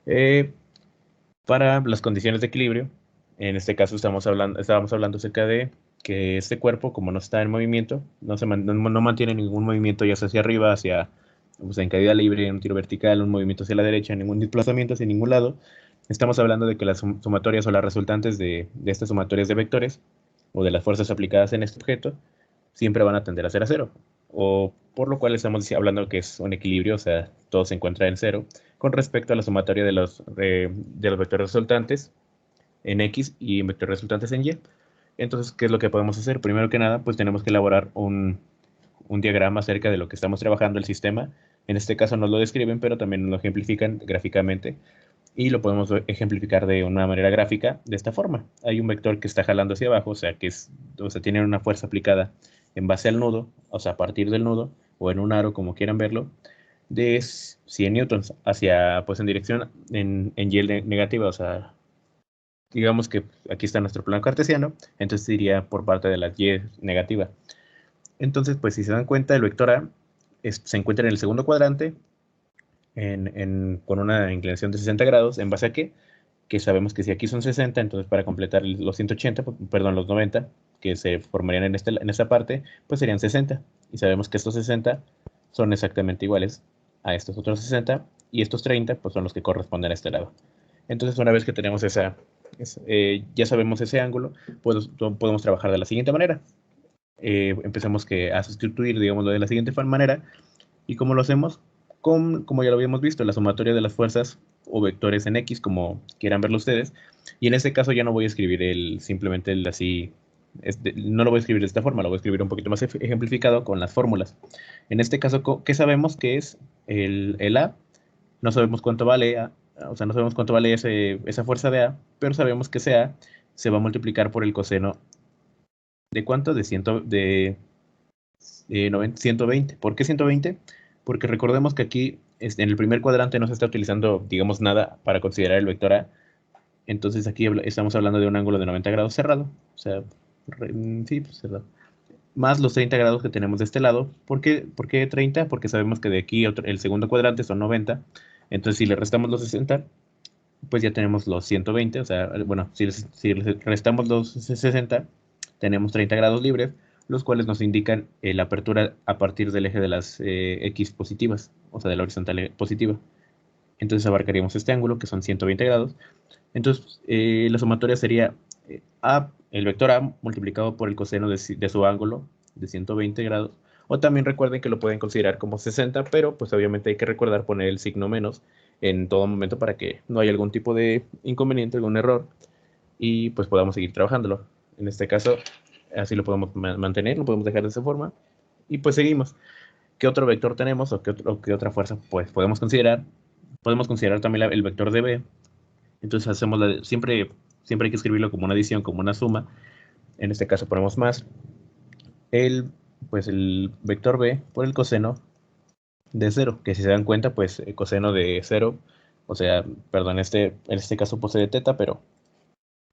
Eh, para las condiciones de equilibrio, en este caso estábamos hablando acerca de que este cuerpo, como no está en movimiento, no mantiene ningún movimiento, ya sea hacia arriba, pues, en caída libre, en un tiro vertical, un movimiento hacia la derecha, ningún desplazamiento hacia ningún lado. Estamos hablando de que las sumatorias o las resultantes de estas sumatorias de vectores o de las fuerzas aplicadas en este objeto siempre van a tender a ser a cero. O por lo cual estamos hablando que es un equilibrio, o sea, todo se encuentra en cero con respecto a la sumatoria de los vectores resultantes en X y en vectores resultantes en Y. Entonces, ¿qué es lo que podemos hacer? Primero que nada, pues tenemos que elaborar un diagrama acerca de lo que estamos trabajando el sistema. En este caso nos lo describen, pero también nos lo ejemplifican gráficamente y lo podemos ejemplificar de una manera gráfica de esta forma. Hay un vector que está jalando hacia abajo, o sea, tiene una fuerza aplicada en base al nudo, o sea, a partir del nudo, o en un aro, como quieran verlo, de 100 newtons pues en dirección en Y negativa, o sea, digamos que aquí está nuestro plano cartesiano, entonces iría por parte de la Y negativa. Entonces, pues si se dan cuenta, el vector A se encuentra en el segundo cuadrante con una inclinación de 60 grados, ¿en base a qué? Que sabemos que si aquí son 60, entonces para completar los 180, perdón, los 90, que se formarían en esta parte, pues serían 60. Y sabemos que estos 60 son exactamente iguales a estos otros 60, y estos 30, pues son los que corresponden a este lado. Entonces, una vez que tenemos ya sabemos ese ángulo, pues podemos trabajar de la siguiente manera. Empezamos a sustituir, digámoslo, de la siguiente manera. ¿Y cómo lo hacemos? Como ya lo habíamos visto, la sumatoria de las fuerzas o vectores en X, como quieran verlo ustedes. Y en este caso ya no voy a escribir simplemente el así, no lo voy a escribir de esta forma, lo voy a escribir un poquito más ejemplificado con las fórmulas. En este caso, ¿qué sabemos que es el A? No sabemos cuánto vale A, o sea, no sabemos cuánto vale esa fuerza de A, pero sabemos que ese A se va a multiplicar por el coseno de cuánto, de 120. ¿Por qué 120? Porque recordemos que aquí en el primer cuadrante no se está utilizando, digamos, nada para considerar el vector A. Entonces aquí estamos hablando de un ángulo de 90 grados cerrado. O sea, sí, pues cerrado. Más los 30 grados que tenemos de este lado. ¿Por qué 30? Porque sabemos que de aquí el segundo cuadrante son 90. Entonces si le restamos los 60, pues ya tenemos los 120. O sea, bueno, si le restamos los 60, tenemos 30 grados libres, los cuales nos indican la apertura a partir del eje de las X positivas, o sea, de la horizontal positiva. Entonces abarcaríamos este ángulo, que son 120 grados. Entonces, la sumatoria sería el vector A multiplicado por el coseno de su ángulo de 120 grados. O también recuerden que lo pueden considerar como 60, pero pues obviamente hay que recordar poner el signo menos en todo momento para que no haya algún tipo de inconveniente, algún error, y pues podamos seguir trabajándolo. En este caso, así lo podemos mantener, lo podemos dejar de esa forma, y pues seguimos. ¿Qué otro vector tenemos o qué otra fuerza pues podemos considerar? Podemos considerar también el vector de B. Entonces siempre hay que escribirlo como una adición, como una suma. En este caso ponemos más el, pues el vector B por el coseno de cero, que si se dan cuenta, pues el coseno de cero, o sea, perdón, en este caso posee teta, pero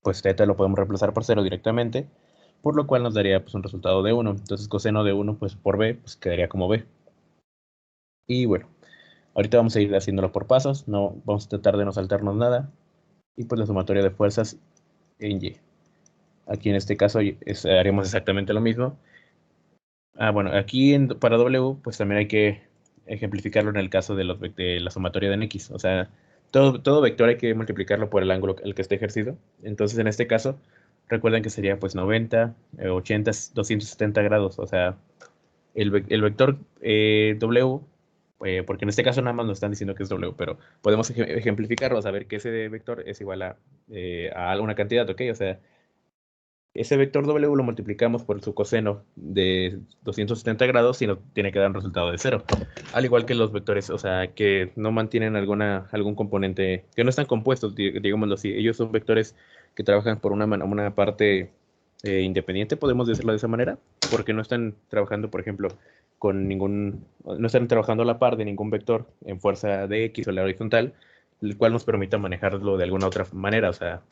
pues teta lo podemos reemplazar por cero directamente, por lo cual nos daría pues un resultado de 1. Entonces coseno de 1 pues por B pues quedaría como B. Y bueno, ahorita vamos a ir haciéndolo por pasos, no vamos a tratar de no saltarnos nada. Y pues la sumatoria de fuerzas en Y. Aquí en este caso haremos exactamente lo mismo. Bueno, aquí para W pues también hay que ejemplificarlo en el caso de la sumatoria de en X. O sea, todo vector hay que multiplicarlo por el ángulo al que esté ejercido. Entonces en este caso, recuerden que sería pues 90, 80, 270 grados. O sea, el vector W, porque en este caso nada más nos están diciendo que es W, pero podemos ejemplificarlo, saber que ese vector es igual a alguna cantidad, ¿ok? O sea, ese vector W lo multiplicamos por su coseno de 270 grados y nos tiene que dar un resultado de cero. Al igual que los vectores, o sea, que no mantienen algún componente, que no están compuestos, digámoslo así. Ellos son vectores que trabajan por una parte independiente, podemos decirlo de esa manera, porque no están trabajando, por ejemplo, no están trabajando a la par de ningún vector en fuerza de X o la horizontal, el cual nos permita manejarlo de alguna otra manera. O sea,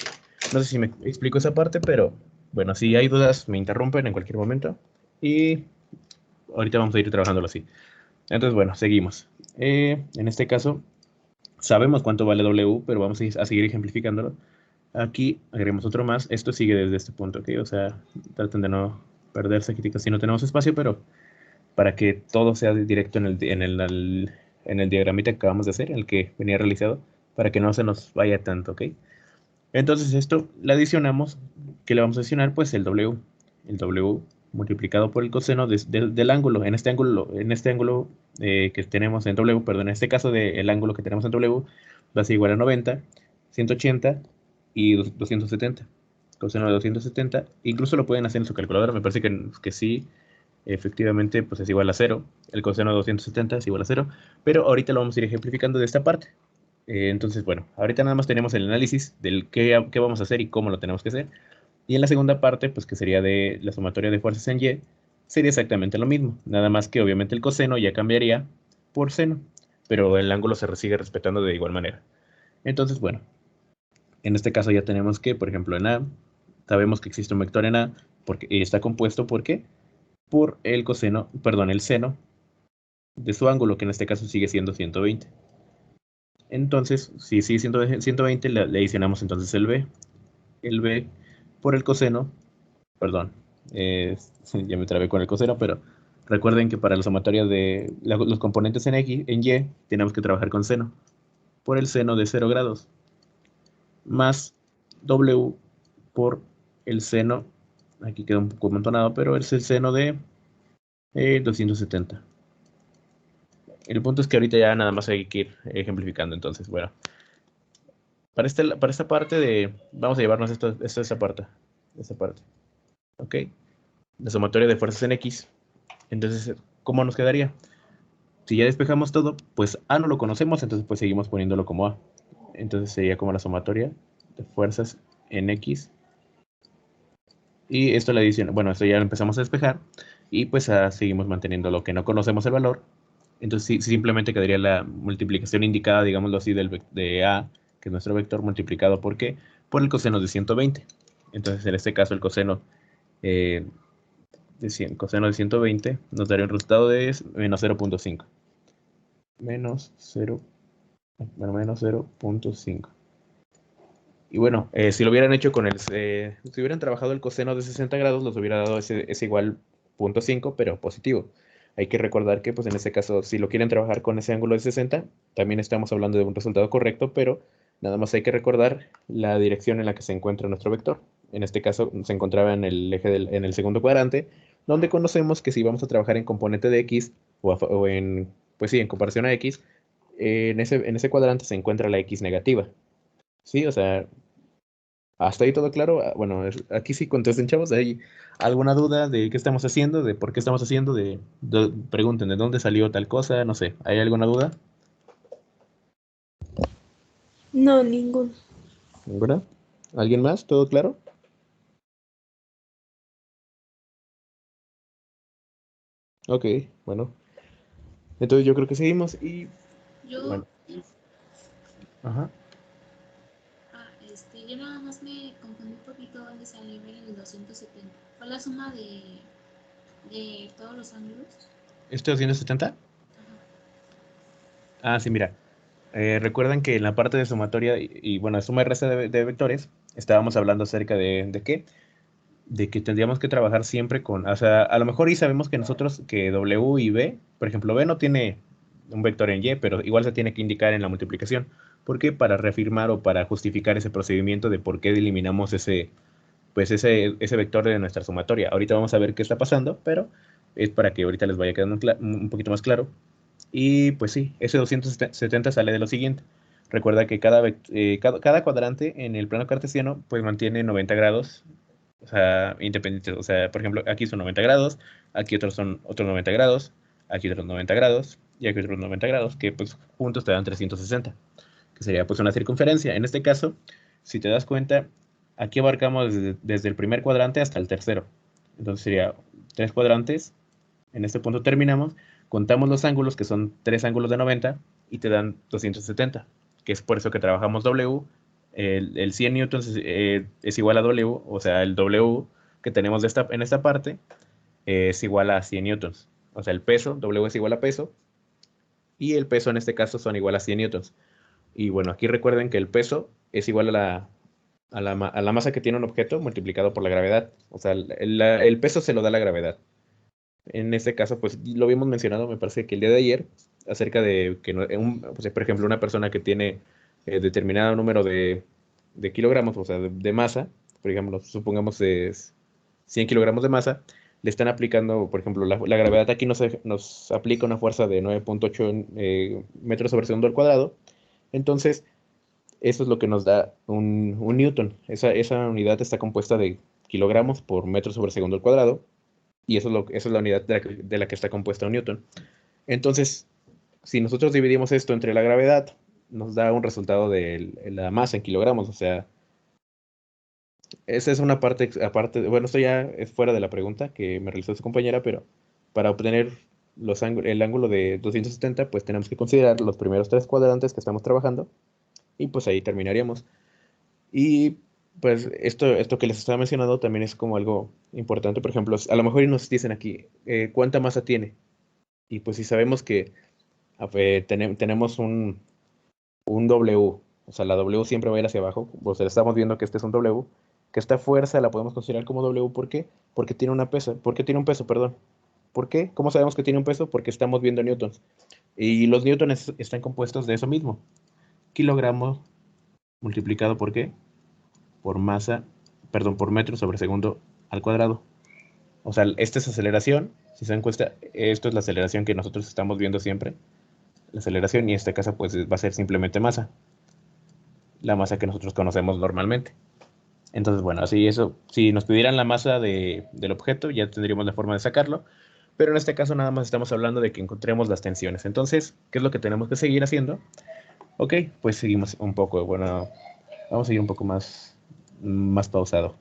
no sé si me explico esa parte, pero bueno, si hay dudas, me interrumpen en cualquier momento. Y ahorita vamos a ir trabajándolo así. Entonces, bueno, seguimos. En este caso, Sabemos cuánto vale W, pero vamos a seguir ejemplificándolo. Aquí agregamos otro más. Esto sigue desde este punto, ¿ok? O sea, traten de no perderse aquí, casi no tenemos espacio, pero para que todo sea directo en el diagramita que acabamos de hacer, el que venía realizado, para que no se nos vaya tanto, ¿ok? Entonces esto le adicionamos, ¿qué le vamos a adicionar? Pues el W. El W multiplicado por el coseno del ángulo. En este ángulo que tenemos en W, perdón, en este caso del ángulo que tenemos en W, va a ser igual a 90, 180 y 270. Coseno de 270. Incluso lo pueden hacer en su calculadora, me parece que sí, efectivamente, pues es igual a 0. El coseno de 270 es igual a 0. Pero ahorita lo vamos a ir ejemplificando de esta parte. Entonces, bueno, ahorita nada más tenemos el análisis del qué vamos a hacer y cómo lo tenemos que hacer. Y en la segunda parte, pues que sería de la sumatoria de fuerzas en Y, sería exactamente lo mismo. Nada más que obviamente el coseno ya cambiaría por seno, pero el ángulo se sigue respetando de igual manera. Entonces, bueno, en este caso ya tenemos que, por ejemplo, en A, sabemos que existe un vector en A, porque está compuesto, ¿por qué? Por el coseno, perdón, el seno de su ángulo, que en este caso sigue siendo 120. Entonces, si sigue siendo 120, le adicionamos entonces el B por el coseno, perdón, ya me trabé con el coseno, pero recuerden que para la sumatoria de los componentes en X, en Y, tenemos que trabajar con seno, por el seno de 0 grados, más W por el seno, aquí queda un poco amontonado, pero es el seno de 270. El punto es que ahorita ya nada más hay que ir ejemplificando, entonces, bueno. Para esta parte vamos a llevarnos esta parte. Esta parte. ¿Ok? La sumatoria de fuerzas en X. Entonces, ¿cómo nos quedaría? Si ya despejamos todo, pues A no lo conocemos, entonces pues seguimos poniéndolo como A. Entonces sería como la sumatoria de fuerzas en X. Y esto la adición, bueno, esto ya lo empezamos a despejar. Y pues seguimos manteniendo lo que no conocemos el valor. Entonces simplemente quedaría la multiplicación indicada, digámoslo así, de A, que es nuestro vector, multiplicado por ¿qué? Por el coseno de 120. Entonces en este caso el coseno coseno de 120 nos daría un resultado de menos 0.5. Menos 0, bueno, menos 0.5. Y bueno, si lo hubieran hecho si hubieran trabajado el coseno de 60 grados, los hubiera dado ese igual 0.5, pero positivo. Hay que recordar que, pues en este caso, si lo quieren trabajar con ese ángulo de 60, también estamos hablando de un resultado correcto, pero nada más hay que recordar la dirección en la que se encuentra nuestro vector. En este caso, se encontraba en el eje en el segundo cuadrante, donde conocemos que si vamos a trabajar en componente de X, pues sí, en comparación a X, en ese cuadrante se encuentra la X negativa. Sí, o sea, hasta ahí todo claro. Bueno, aquí sí contesten, chavos. ¿Hay alguna duda de qué estamos haciendo, de por qué estamos haciendo, pregunten de dónde salió tal cosa? No sé, ¿hay alguna duda? No, ninguno. ¿Ninguna? ¿Alguien más? ¿Todo claro? Ok, bueno. Entonces yo creo que seguimos y Yo, bueno. Ajá. yo nada más me confundí un poquito dónde sale ver el 270. ¿Fue la suma de todos los ángulos? ¿Esto es 170? Ajá. Ah, sí, mira. Recuerdan que en la parte de sumatoria bueno, suma y resta de vectores, estábamos hablando acerca de qué, de que tendríamos que trabajar siempre o sea, a lo mejor y sabemos que nosotros, que W y B, por ejemplo, B no tiene un vector en Y, pero igual se tiene que indicar en la multiplicación. ¿Por qué? Para reafirmar o para justificar ese procedimiento de por qué eliminamos ese vector de nuestra sumatoria. Ahorita vamos a ver qué está pasando, pero es para que ahorita les vaya quedando un poquito más claro. Y pues sí, ese 270 sale de lo siguiente. Recuerda que cada cuadrante en el plano cartesiano pues mantiene 90 grados, o sea, independientes. O sea, por ejemplo, aquí son 90 grados, aquí otros son otros 90 grados, aquí otros 90 grados y aquí otros 90 grados, que pues juntos te dan 360, que sería pues una circunferencia. En este caso, si te das cuenta, aquí abarcamos desde el primer cuadrante hasta el tercero. Entonces sería tres cuadrantes. En este punto terminamos, contamos los ángulos, que son tres ángulos de 90, y te dan 270, que es por eso que trabajamos W. El 100 newtons es igual a W, o sea, el W que tenemos en esta parte es igual a 100 newtons. O sea, el peso, W es igual a peso, y el peso en este caso son igual a 100 newtons. Y bueno, aquí recuerden que el peso es igual a la masa que tiene un objeto multiplicado por la gravedad. O sea, el peso se lo da la gravedad. En este caso, pues lo habíamos mencionado, me parece que el día de ayer, acerca de que, pues, por ejemplo, una persona que tiene determinado número de kilogramos, o sea, de masa, por ejemplo, supongamos 100 kilogramos de masa, le están aplicando, por ejemplo, la gravedad aquí nos aplica una fuerza de 9.8 metros sobre segundo al cuadrado. Entonces, eso es lo que nos da un newton. Esa unidad está compuesta de kilogramos por metro sobre segundo al cuadrado. Y eso es la unidad de la que está compuesta un newton. Entonces, si nosotros dividimos esto entre la gravedad, nos da un resultado de la masa en kilogramos. O sea, esa es una parte aparte. Bueno, esto ya es fuera de la pregunta que me realizó su compañera, pero para obtener el ángulo de 270, pues tenemos que considerar los primeros tres cuadrantes que estamos trabajando. Y pues ahí terminaríamos. Y pues esto que les estaba mencionando también es como algo importante. Por ejemplo, a lo mejor nos dicen aquí, ¿cuánta masa tiene? Y pues si sabemos que tenemos un W, o sea, la W siempre va a ir hacia abajo, o sea, estamos viendo que este es un W, que esta fuerza la podemos considerar como W, ¿por qué? Porque tiene una pesa, porque tiene un peso, perdón. ¿Por qué? ¿Cómo sabemos que tiene un peso? Porque estamos viendo newtons. Y los newtons están compuestos de eso mismo. Kilogramos multiplicado por qué? Por masa, perdón, por metro sobre segundo al cuadrado. O sea, esta es aceleración. Si se dan cuenta, esto es la aceleración que nosotros estamos viendo siempre. La aceleración, y en este caso pues va a ser simplemente masa. La masa que nosotros conocemos normalmente. Entonces, bueno, así eso, si nos pidieran la masa del objeto, ya tendríamos la forma de sacarlo. Pero en este caso nada más estamos hablando de que encontremos las tensiones. Entonces, ¿qué es lo que tenemos que seguir haciendo? Ok, pues seguimos un poco, bueno, vamos a seguir un poco más pausado.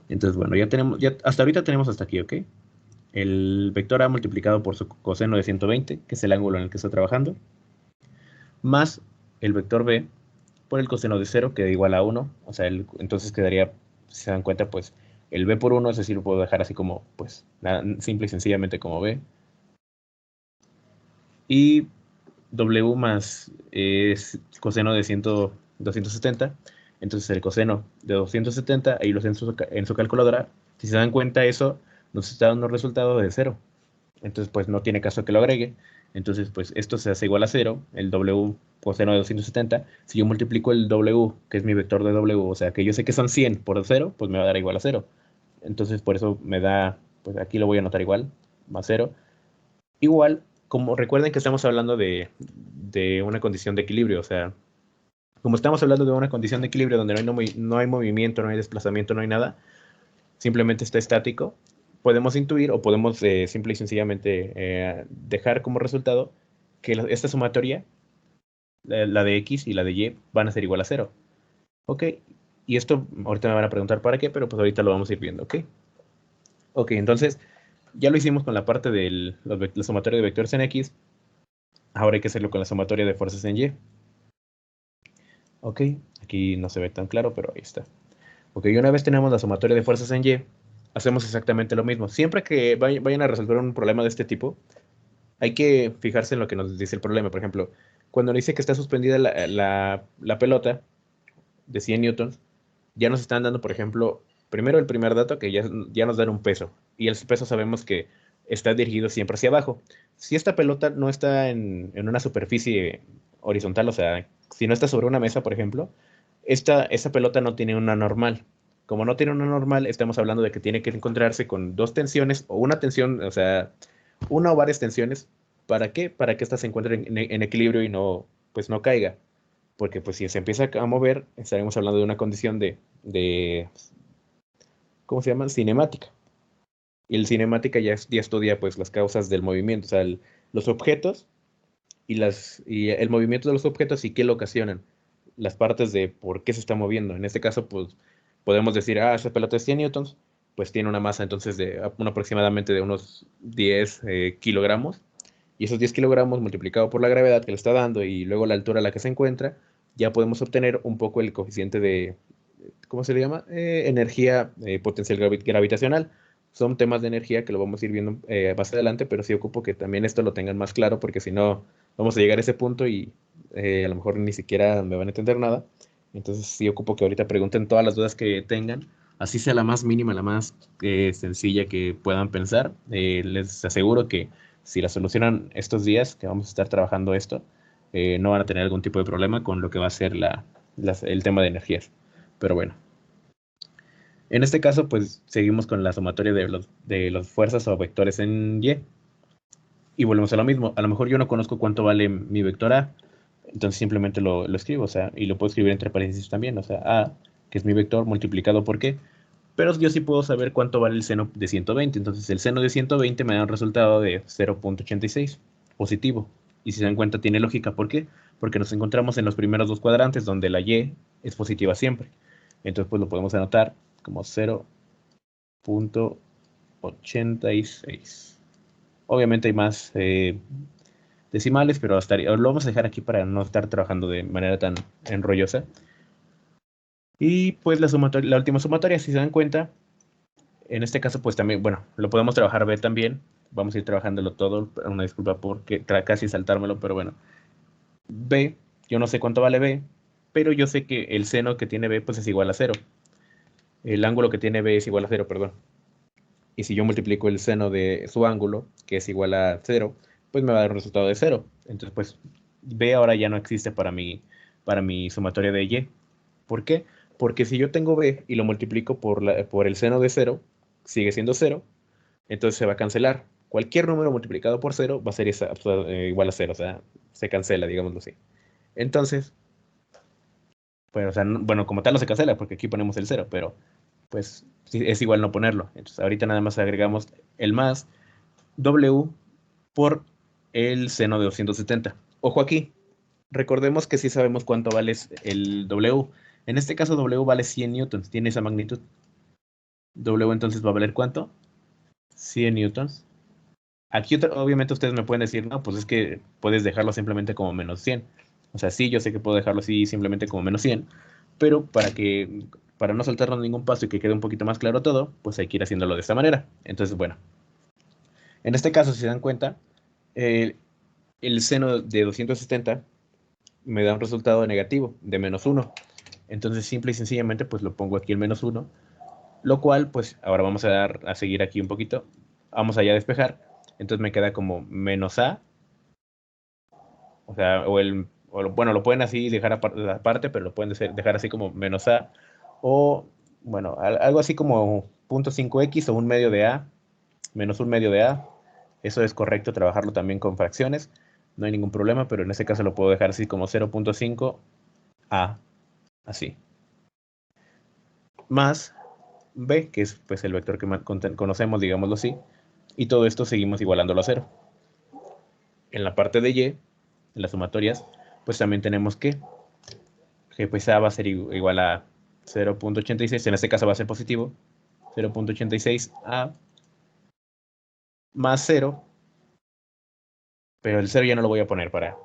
Entonces, bueno, hasta ahorita tenemos hasta aquí, ¿ok? El vector A multiplicado por su coseno de 120, que es el ángulo en el que está trabajando, más el vector B por el coseno de 0, que da igual a 1. O sea, entonces quedaría, si se dan cuenta, pues el B por 1, es decir, lo puedo dejar así como, pues, simple y sencillamente como B. Y W más es coseno de 270. Entonces el coseno de 270, ahí lo sé en su calculadora. Si se dan cuenta, eso nos está dando un resultado de 0. Entonces, pues no tiene caso que lo agregue. Entonces, pues esto se hace igual a 0, el W coseno de 270. Si yo multiplico el W, que es mi vector de W, o sea, que yo sé que son 100 por 0, pues me va a dar igual a 0. Entonces, por eso me da, pues aquí lo voy a anotar igual, más 0. Igual, como recuerden que estamos hablando de una condición de equilibrio, o sea, como estamos hablando de una condición de equilibrio donde no hay movimiento, no hay desplazamiento, no hay nada, simplemente está estático, podemos intuir o podemos simple y sencillamente dejar como resultado que esta sumatoria, la de X y la de Y, van a ser igual a 0. ¿Ok? Y esto ahorita me van a preguntar para qué, pero pues ahorita lo vamos a ir viendo, ¿ok? Ok, entonces ya lo hicimos con la parte de la sumatoria de vectores en X, ahora hay que hacerlo con la sumatoria de fuerzas en Y. Ok, aquí no se ve tan claro, pero ahí está. Ok, y una vez tenemos la sumatoria de fuerzas en Y, hacemos exactamente lo mismo. Siempre que vayan a resolver un problema de este tipo, hay que fijarse en lo que nos dice el problema. Por ejemplo, cuando nos dice que está suspendida la pelota de 100 newtons, ya nos están dando, por ejemplo, primero el primer dato, que ya nos dan un peso. Y el peso sabemos que está dirigido siempre hacia abajo. Si esta pelota no está en una superficie horizontal, o sea, si no está sobre una mesa, por ejemplo, esa pelota no tiene una normal. Como no tiene una normal, estamos hablando de que tiene que encontrarse con dos tensiones o una tensión, o sea, una o varias tensiones. ¿Para qué? Para que ésta se encuentre en equilibrio y no, pues no caiga. Porque pues si se empieza a mover, estaremos hablando de una condición de ¿cómo se llama? Cinemática. Y el cinemática ya estudia pues las causas del movimiento, o sea, los objetos y el movimiento de los objetos y qué lo ocasionan, las partes de por qué se está moviendo. En este caso, pues podemos decir, esa pelota es 100 newtons, pues tiene una masa entonces de aproximadamente de unos 10 kilogramos, y esos 10 kilogramos multiplicado por la gravedad que le está dando y luego la altura a la que se encuentra, ya podemos obtener un poco el coeficiente de, ¿cómo se le llama? Energía potencial gravitacional. Son temas de energía que lo vamos a ir viendo más adelante, pero sí ocupo que también esto lo tengan más claro, porque si no, vamos a llegar a ese punto y a lo mejor ni siquiera me van a entender nada. Entonces sí ocupo que ahorita pregunten todas las dudas que tengan, así sea la más mínima, la más sencilla que puedan pensar. Les aseguro que si la solucionan estos días que vamos a estar trabajando esto, no van a tener algún tipo de problema con lo que va a ser el tema de energías. Pero bueno, en este caso pues seguimos con la sumatoria de las fuerzas o vectores en Y. Y volvemos a lo mismo. A lo mejor yo no conozco cuánto vale mi vector A, entonces simplemente lo escribo, o sea, y lo puedo escribir entre paréntesis también, o sea, A, que es mi vector, multiplicado por qué. Pero yo sí puedo saber cuánto vale el seno de 120. Entonces el seno de 120 me da un resultado de 0.86, positivo. Y si se dan cuenta, tiene lógica. ¿Por qué? Porque nos encontramos en los primeros dos cuadrantes donde la Y es positiva siempre. Entonces pues lo podemos anotar como 0.86. Obviamente hay más decimales, pero lo vamos a dejar aquí para no estar trabajando de manera tan enrollosa. Y pues la última sumatoria, si se dan cuenta, en este caso pues también, bueno, lo podemos trabajar B también. Vamos a ir trabajándolo todo. Una disculpa por casi saltármelo, pero bueno. B, yo no sé cuánto vale B, pero yo sé que el seno que tiene B pues es igual a 0. El ángulo que tiene B es igual a 0, perdón. Y si yo multiplico el seno de su ángulo, que es igual a 0, pues me va a dar un resultado de 0. Entonces, pues, B ahora ya no existe para mi sumatoria de Y. ¿Por qué? Porque si yo tengo B y lo multiplico por el seno de 0, sigue siendo 0, entonces se va a cancelar. Cualquier número multiplicado por 0 va a ser igual a 0, o sea, se cancela, digámoslo así. Entonces, pues, o sea, bueno, como tal no se cancela porque aquí ponemos el 0, pero pues sí, es igual no ponerlo. Entonces, ahorita nada más agregamos el más W por el seno de 270. Ojo aquí, recordemos que sí sabemos cuánto vale el W. En este caso W vale 100 newtons, tiene esa magnitud. W entonces va a valer ¿cuánto? 100 newtons. Aquí obviamente ustedes me pueden decir, no, pues es que puedes dejarlo simplemente como menos 100. O sea, sí, yo sé que puedo dejarlo así simplemente como menos 100, pero para no saltarnos ningún paso y que quede un poquito más claro todo, pues hay que ir haciéndolo de esta manera. Entonces, bueno, en este caso, si se dan cuenta, el, el seno de 270 me da un resultado negativo de menos 1. Entonces, simple y sencillamente, pues lo pongo aquí el menos 1, lo cual, pues ahora vamos a seguir aquí un poquito. Vamos allá a despejar. Entonces me queda como menos A, o sea, bueno, lo pueden así dejar aparte, pero lo pueden dejar así como menos A, o bueno, algo así como 0.5x o un medio de A, menos un medio de A. Eso es correcto, trabajarlo también con fracciones, no hay ningún problema, pero en este caso lo puedo dejar así como 0.5 A, así. Más B, que es pues el vector que conocemos, digámoslo así, y todo esto seguimos igualándolo a 0. En la parte de Y, en las sumatorias, pues también tenemos que pues A va a ser igual a 0.86, en este caso va a ser positivo, 0.86 A más 0, pero el 0 ya no lo voy a poner para,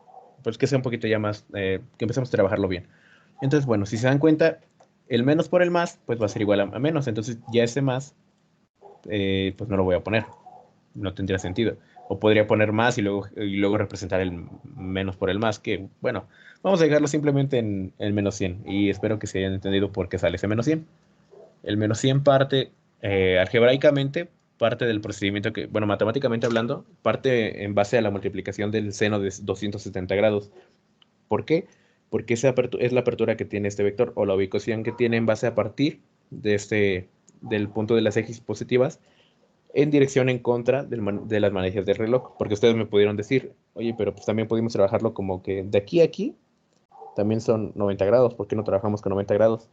pues que sea un poquito ya más, que empecemos a trabajarlo bien. Entonces, bueno, si se dan cuenta, el menos por el más, pues va a ser igual a menos, entonces ya ese más, pues no lo voy a poner, no tendría sentido. O podría poner más y luego representar el menos por el más, que bueno, vamos a dejarlo simplemente en el menos 100 y espero que se hayan entendido por qué sale ese menos 100. El menos 100 parte, algebraicamente, parte del procedimiento que, bueno, matemáticamente hablando, parte en base a la multiplicación del seno de 270 grados. ¿Por qué? Porque esa es la apertura que tiene este vector o la ubicación que tiene en base a partir del punto de las ejes positivas en dirección en contra de las manejas del reloj. Porque ustedes me pudieron decir, oye, pero pues también pudimos trabajarlo como que de aquí a aquí también son 90 grados. ¿Por qué no trabajamos con 90 grados?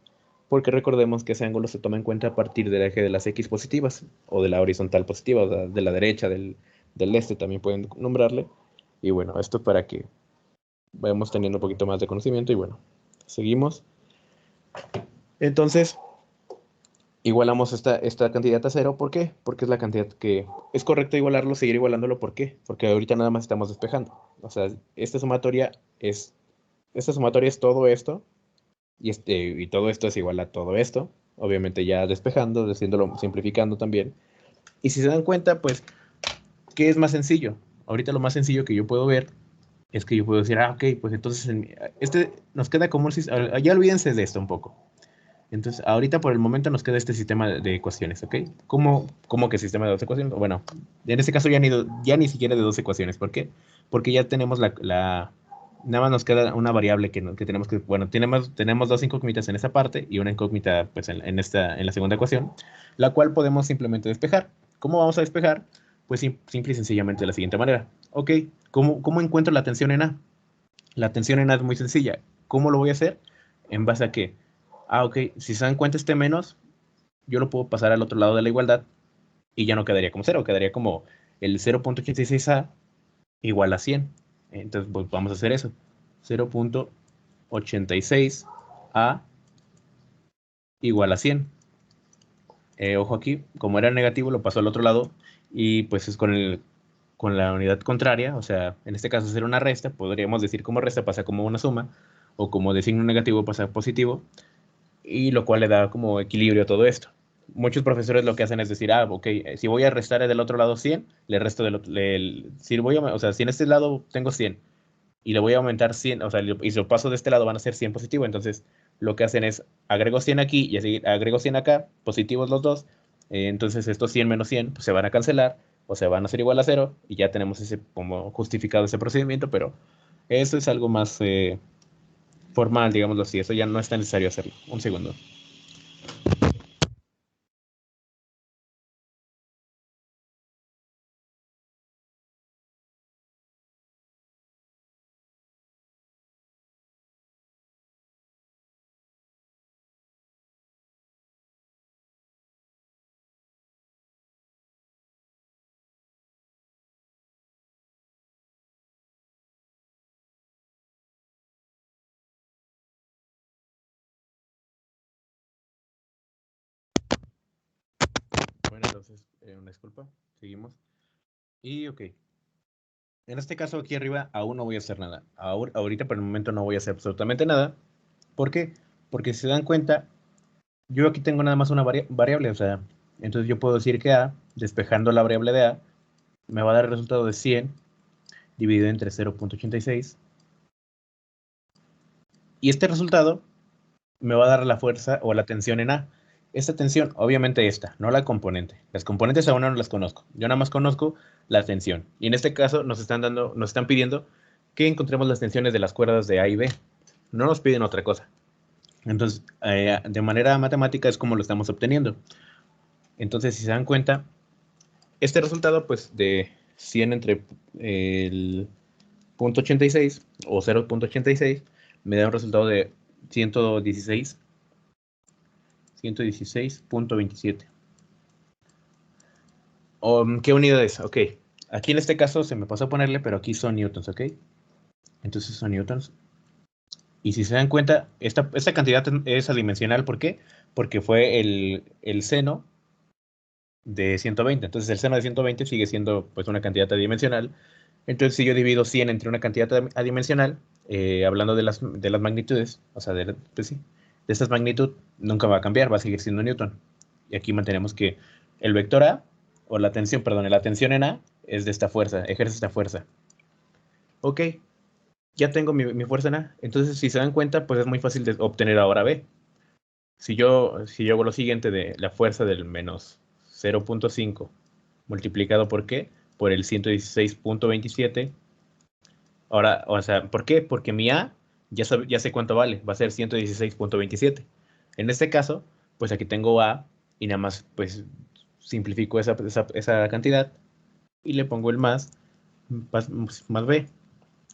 Porque recordemos que ese ángulo se toma en cuenta a partir del eje de las X positivas o de la horizontal positiva, o de la derecha, del este también pueden nombrarle. Y bueno, esto para que vayamos teniendo un poquito más de conocimiento y bueno, seguimos. Entonces, igualamos esta cantidad a 0. ¿Por qué? Porque es la cantidad que es correcto igualarlo, seguir igualándolo. ¿Por qué? Porque ahorita nada más estamos despejando. O sea, esta sumatoria es todo esto y todo esto es igual a todo esto. Obviamente ya despejando, haciéndolo, simplificando también. Y si se dan cuenta, pues, ¿qué es más sencillo? Ahorita lo más sencillo que yo puedo ver es que yo puedo decir, ok, pues entonces nos queda como un sistema, ya olvídense de esto un poco. Entonces, ahorita por el momento nos queda este sistema de ecuaciones, ¿ok? ¿Cómo que sistema de dos ecuaciones? Bueno, en este caso ya ni siquiera de dos ecuaciones. ¿Por qué? Porque ya tenemos nada más nos queda una variable que tenemos que, bueno, tenemos dos incógnitas en esa parte y una incógnita pues en la segunda ecuación, la cual podemos simplemente despejar. ¿Cómo vamos a despejar? Pues simple y sencillamente de la siguiente manera. Ok, ¿cómo encuentro la tensión en A? La tensión en A es muy sencilla. ¿Cómo lo voy a hacer? ¿En base a qué? Ok, si se dan cuenta este menos, yo lo puedo pasar al otro lado de la igualdad y ya no quedaría como cero, quedaría como el 0.86A igual a 100. Entonces, pues vamos a hacer eso. 0.86A igual a 100. Ojo aquí, como era negativo, lo paso al otro lado y pues es con la unidad contraria, o sea, en este caso será una resta, podríamos decir como resta pasa como una suma, o como de signo negativo pasa positivo, y lo cual le da como equilibrio a todo esto. Muchos profesores lo que hacen es decir, ok, si voy a restar del otro lado 100, le resto si o sea, si en este lado tengo 100 y le voy a aumentar 100, o sea, y si lo paso de este lado van a ser 100 positivo, entonces lo que hacen es agrego 100 aquí y así agrego 100 acá, positivos los dos, entonces estos 100 menos 100 pues, se van a cancelar o se van a hacer igual a cero y ya tenemos ese como justificado ese procedimiento, pero eso es algo más formal, digámoslo así, eso ya no es tan necesario hacerlo. Un segundo. Bueno, entonces, una disculpa, seguimos. Y ok, en este caso aquí arriba aún no voy a hacer nada. Ahorita por el momento no voy a hacer absolutamente nada. ¿Por qué? Porque si se dan cuenta, yo aquí tengo nada más una variable, o sea, entonces yo puedo decir que A, despejando la variable de A, me va a dar el resultado de 100 dividido entre 0.86. Y este resultado me va a dar la fuerza o la tensión en A. Esta tensión, obviamente esta, no la componente. Las componentes aún no las conozco. Yo nada más conozco la tensión. Y en este caso nos están pidiendo que encontremos las tensiones de las cuerdas de A y B. No nos piden otra cosa. Entonces, de manera matemática es como lo estamos obteniendo. Entonces, si se dan cuenta, este resultado, pues, de 100 entre el 0.86 o 0.86, me da un resultado de 116.27. ¿Qué unidad es? Ok. Aquí en este caso se me pasó a ponerle, pero aquí son newtons, ¿ok? Entonces son newtons. Y si se dan cuenta, esta cantidad es adimensional. ¿Por qué? Porque fue el seno de 120. Entonces el seno de 120 sigue siendo pues una cantidad adimensional. Entonces si yo divido 100 entre una cantidad adimensional, hablando de las magnitudes, o sea, pues sí, de estas magnitud, nunca va a cambiar, va a seguir siendo newton. Y aquí mantenemos que el vector A, o la tensión, perdón, la tensión en A es de esta fuerza, ejerce esta fuerza. Ok, ya tengo mi fuerza en A. Entonces si se dan cuenta, pues es muy fácil de obtener ahora B. Si yo hago lo siguiente de la fuerza del menos 0.5 multiplicado por qué, por el 116.27. Ahora, o sea, ¿por qué? Porque mi A ya sé cuánto vale, va a ser 116.27. En este caso, pues aquí tengo A y nada más pues simplifico esa cantidad y le pongo el más B.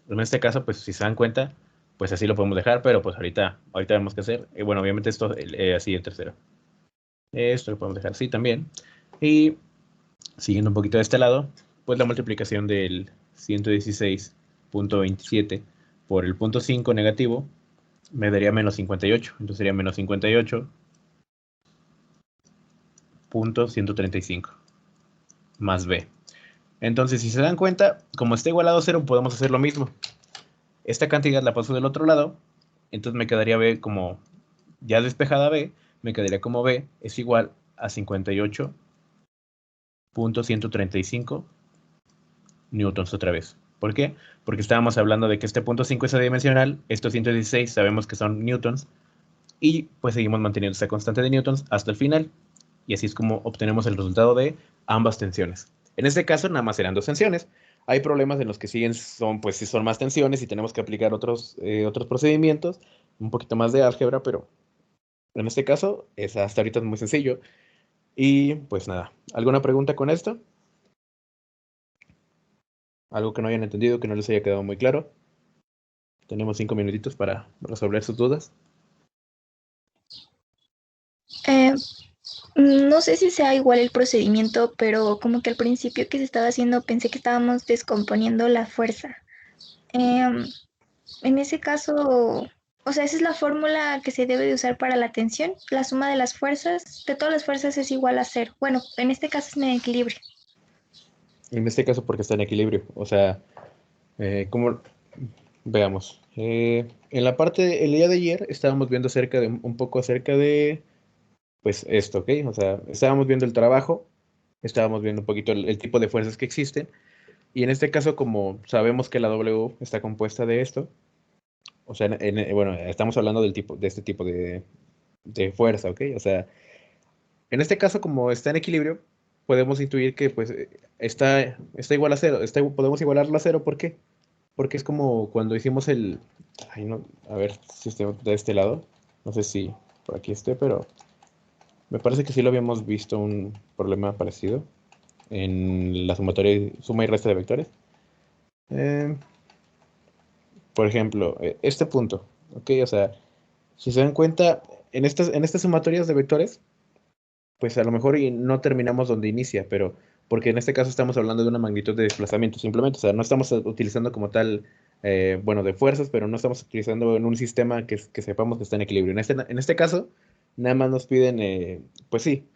En este caso, pues si se dan cuenta, pues así lo podemos dejar, pero pues ahorita vemos qué hacer. Y bueno, obviamente esto así en tercero. Esto lo podemos dejar así también. Y siguiendo un poquito de este lado, pues la multiplicación del 116.27 por el punto 5 negativo me daría menos 58. Entonces sería menos 58.135 más B. Entonces, si se dan cuenta, como está igualado a 0, podemos hacer lo mismo. Esta cantidad la paso del otro lado, entonces me quedaría B como, ya despejada B, me quedaría como B es igual a 58.135 newtons otra vez. ¿Por qué? Porque estábamos hablando de que este punto 5 es adimensional, estos 116 sabemos que son newtons, y pues seguimos manteniendo esta constante de newtons hasta el final. Y así es como obtenemos el resultado de ambas tensiones. En este caso, nada más eran dos tensiones. Hay problemas en los que siguen, pues sí son más tensiones y tenemos que aplicar otros procedimientos, un poquito más de álgebra, pero en este caso, hasta ahorita es muy sencillo. Y pues nada, ¿alguna pregunta con esto? ¿Algo que no hayan entendido, que no les haya quedado muy claro? Tenemos 5 minutitos para resolver sus dudas. Eh, no sé si sea igual el procedimiento, pero como que al principio que se estaba haciendo pensé que estábamos descomponiendo la fuerza. Em, en ese caso, o sea, esa es la fórmula que se debe de usar para la tensión. La suma de las fuerzas, de todas las fuerzas es igual a cero. Bueno, en este caso es en equilibrio. En este caso porque está en equilibrio. O sea, como veamos. En la parte, el día de ayer estábamos viendo un poco acerca de, pues esto, ¿ok? O sea, estábamos viendo el trabajo, estábamos viendo un poquito el tipo de fuerzas que existen, y en este caso, como sabemos que la W está compuesta de esto, o sea, bueno, estamos hablando de este tipo de fuerza, ¿ok? O sea, en este caso, como está en equilibrio, podemos intuir que pues está igual a cero, podemos igualarlo a cero, ¿por qué? Porque es como cuando hicimos ay, no, a ver si esté de este lado. No sé si por aquí esté, pero me parece que sí lo habíamos visto un problema parecido en la suma y resta de vectores. Eh, por ejemplo, este punto, ¿ok? O sea, si se dan cuenta, en estas sumatorias de vectores, pues a lo mejor y no terminamos donde inicia, pero porque en este caso estamos hablando de una magnitud de desplazamiento simplemente, o sea, no estamos utilizando como tal, bueno, de fuerzas, pero no estamos utilizando en un sistema que sepamos que está en equilibrio. En este caso, nada más nos piden, pues sí,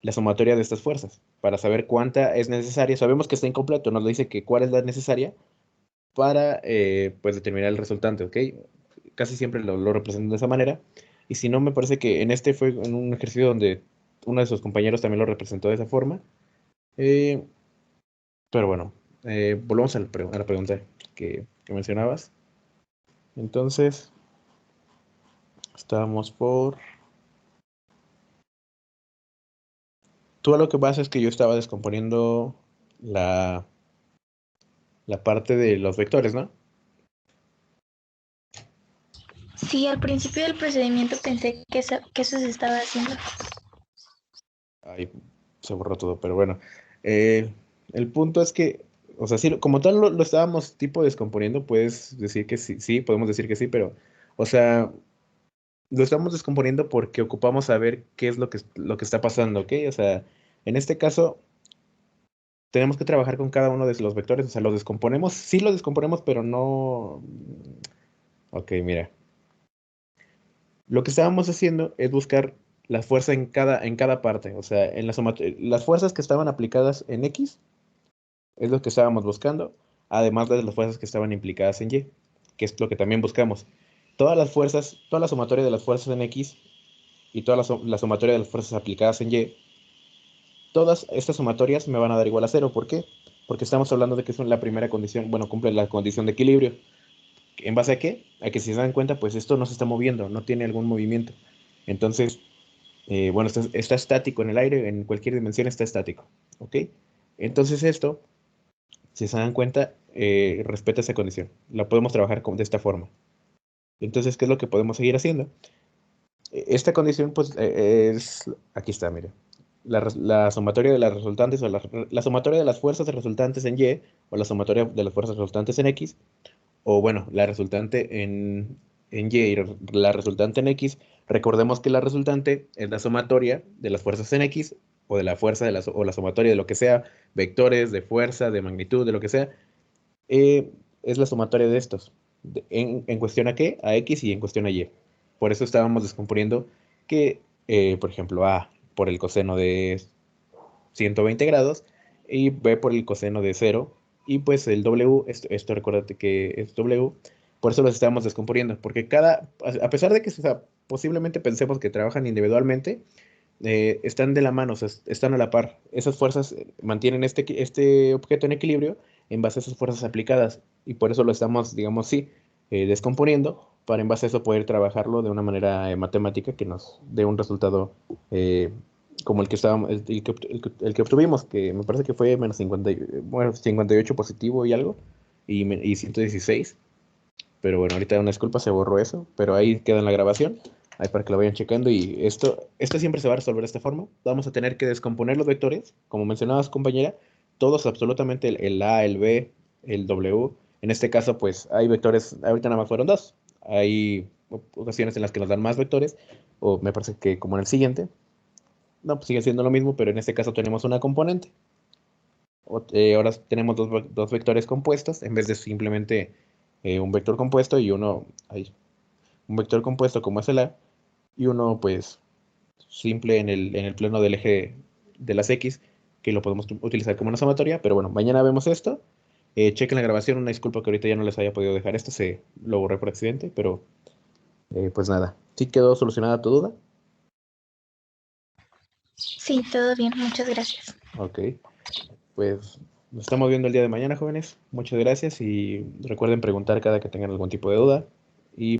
la sumatoria de estas fuerzas, para saber cuánta es necesaria. Sabemos que está incompleto, nos dice que cuál es la necesaria para, pues, determinar el resultante, ¿ok? Casi siempre lo representan de esa manera. Y si no, me parece que en este fue en un ejercicio donde uno de sus compañeros también lo representó de esa forma. Eh, pero bueno, volvamos a la pregunta que mencionabas. Entonces, estábamos por... Tú a lo que pasa es que yo estaba descomponiendo la, la parte de los vectores, ¿no? Sí, al principio del procedimiento pensé que eso se estaba haciendo. Ahí se borró todo, pero bueno. Eh, el punto es que, o sea, sí, como tal lo estábamos tipo descomponiendo, puedes decir que sí, sí, podemos decir que sí, pero, o sea, lo estamos descomponiendo porque ocupamos saber qué es lo que está pasando, ¿ok? O sea, en este caso, tenemos que trabajar con cada uno de los vectores, o sea, los descomponemos, sí los descomponemos, pero no... Ok, mira. Lo que estábamos haciendo es buscar la fuerza en cada parte, o sea, las fuerzas que estaban aplicadas en X es lo que estábamos buscando, además de las fuerzas que estaban implicadas en Y, que es lo que también buscamos. Todas las fuerzas, toda la sumatoria de las fuerzas en X y toda la sumatoria de las fuerzas aplicadas en Y, todas estas sumatorias me van a dar igual a cero. ¿Por qué? Porque estamos hablando de que es la primera condición, bueno, cumple la condición de equilibrio. ¿En base a qué? A que si se dan cuenta, pues esto no se está moviendo, no tiene algún movimiento. Entonces, bueno, está estático en el aire, en cualquier dimensión está estático. ¿Ok? Entonces esto, si se dan cuenta, respeta esa condición. La podemos trabajar de esta forma. Entonces, ¿qué es lo que podemos seguir haciendo? Esta condición, pues, aquí está, mire. La sumatoria de las resultantes, o la sumatoria de las fuerzas resultantes en Y, o la sumatoria de las fuerzas resultantes en X, o bueno, la resultante en Y y la resultante en X. Recordemos que la resultante es la sumatoria de las fuerzas en X, o de la fuerza o la sumatoria de lo que sea, vectores, de fuerza, de magnitud, de lo que sea, es la sumatoria de estos. ¿En cuestión a qué? A X y en cuestión a Y. Por eso estábamos descomponiendo que, por ejemplo, A por el coseno de 120 grados y B por el coseno de cero. Y pues el W, esto recuérdate que es W, por eso los estamos descomponiendo, porque a pesar de que, o sea, posiblemente pensemos que trabajan individualmente, están de la mano, o sea, están a la par. Esas fuerzas mantienen este objeto en equilibrio en base a sus fuerzas aplicadas. Y por eso lo estamos, digamos, sí, descomponiendo, para en base a eso poder trabajarlo de una manera matemática que nos dé un resultado como el que estábamos, el que obtuvimos, que me parece que fue menos 50, bueno, 58 positivo y algo, y 116. Pero bueno, ahorita una disculpa, se borró eso, pero ahí queda en la grabación, ahí para que lo vayan checando. Y esto siempre se va a resolver de esta forma. Vamos a tener que descomponer los vectores, como mencionabas, compañera, todos absolutamente, el A, el B, el W. En este caso, pues hay vectores, ahorita nada más fueron dos. Hay ocasiones en las que nos dan más vectores, o me parece que como en el siguiente. No, pues sigue siendo lo mismo, pero en este caso tenemos una componente. Ahora tenemos dos vectores compuestos en vez de simplemente un vector compuesto y uno, un vector compuesto como es el A, y uno pues simple en el plano del eje de las X, que lo podemos utilizar como una sumatoria. Pero bueno, mañana vemos esto. Chequen la grabación, una disculpa que ahorita ya no les haya podido dejar esto, se lo borré por accidente, pero pues nada, ¿sí quedó solucionada tu duda? Sí, todo bien, muchas gracias. Ok, pues nos estamos viendo el día de mañana, jóvenes. Muchas gracias y recuerden preguntar cada que tengan algún tipo de duda. Y